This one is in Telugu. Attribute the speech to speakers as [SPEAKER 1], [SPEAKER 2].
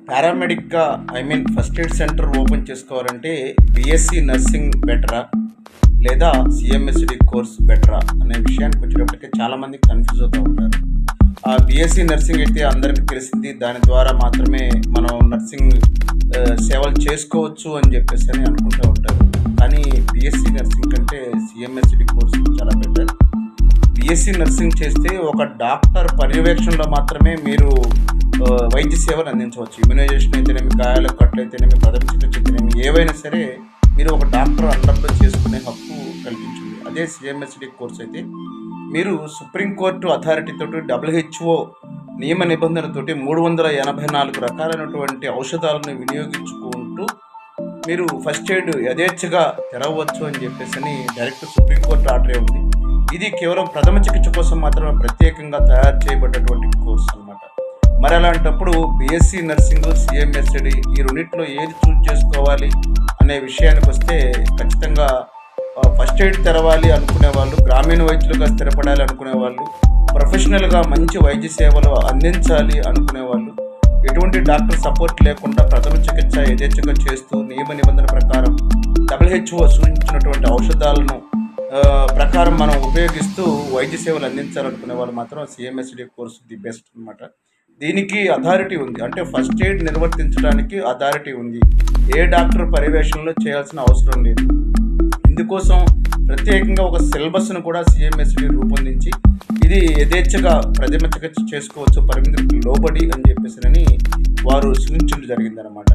[SPEAKER 1] పారామెడిక్గా ఫస్ట్ ఎయిడ్ సెంటర్ ఓపెన్ చేసుకోవాలంటే బీఎస్సీ నర్సింగ్ బెటరా లేదా సిఎంఎస్డి కోర్స్ బెటరా అనే విషయానికి వచ్చేటప్పటికే చాలామంది కన్ఫ్యూజ్ అవుతూ ఉంటారు. ఆ బీఎస్సీ నర్సింగ్ అయితే అందరికీ తెలిసింది, దాని ద్వారా మాత్రమే మనం నర్సింగ్ సేవలు చేసుకోవచ్చు అని చెప్పేసి అనుకుంటూ ఉంటారు. కానీ బీఎస్సీ నర్సింగ్ కంటే సిఎంఎస్డి కోర్స్ చాలా బెటర్. బీఎస్సీ నర్సింగ్ చేస్తే ఒక డాక్టర్ పర్యవేక్షణలో మాత్రమే మీరు వైద్య సేవలు అందించవచ్చు. ఇమ్యునైజేషన్ అయితేనేమి, గాయాల కట్లు అయితేనేమి, ప్రథమ చికిత్స అయితేనేమి, ఏవైనా సరే మీరు ఒక డాక్టర్ అండర్లో చేసుకునే హక్కు కల్పించింది. అదే సిఎంఎస్డి కోర్స్ అయితే మీరు సుప్రీంకోర్టు అథారిటీతో WHO నియమ నిబంధనలతోటి 384 రకాలైనటువంటి ఔషధాలను వినియోగించుకుంటూ మీరు ఫస్ట్ ఎయిడ్ యథేచ్ఛగా తెరవచ్చు అని చెప్పేసి డైరెక్ట్ సుప్రీంకోర్టు ఆర్డరే ఉంది. ఇది కేవలం ప్రథమ చికిత్స కోసం మాత్రమే ప్రత్యేకంగా తయారు చేయబడ్డటువంటి కోర్స్ అనమాట. మరి అలాంటప్పుడు బీఎస్సీ నర్సింగ్, సిఎంఎస్డి ఈ రెండింటిలో ఏది చూజ్ చేసుకోవాలి అనే విషయానికి వస్తే ఖచ్చితంగా ఫస్ట్ ఎయిడ్ తెరవాలి అనుకునే వాళ్ళు, గ్రామీణ వైద్యులుగా స్థిరపడాలి అనుకునే వాళ్ళు, ప్రొఫెషనల్గా మంచి వైద్య సేవలు అందించాలి అనుకునే వాళ్ళు, ఎటువంటి డాక్టర్ సపోర్ట్ లేకుండా ప్రథమ చికిత్స యథేచ్ఛగా చేస్తూ నియమ నిబంధన ప్రకారం WHO సూచించినటువంటి ఔషధాలను ప్రకారం మనం ఉపయోగిస్తూ వైద్య సేవలు అందించాలనుకునే వాళ్ళు మాత్రం సిఎంఎస్డి కోర్సు ది బెస్ట్ అనమాట. దీనికి అథారిటీ ఉంది, అంటే ఫస్ట్ ఎయిడ్ నిర్వర్తించడానికి అథారిటీ ఉంది. ఏ డాక్టర్ పర్యవేక్షణలో చేయాల్సిన అవసరం లేదు. ఇందుకోసం ప్రత్యేకంగా ఒక సిలబస్ను కూడా సిఎంఎస్డి రూపొందించి ఇది యథేచ్ఛగా ప్రథమ చికిత్స చేసుకోవచ్చు పరిమితికి లోబడి అని చెప్పేసి వారు సూచించడం జరిగిందనమాట.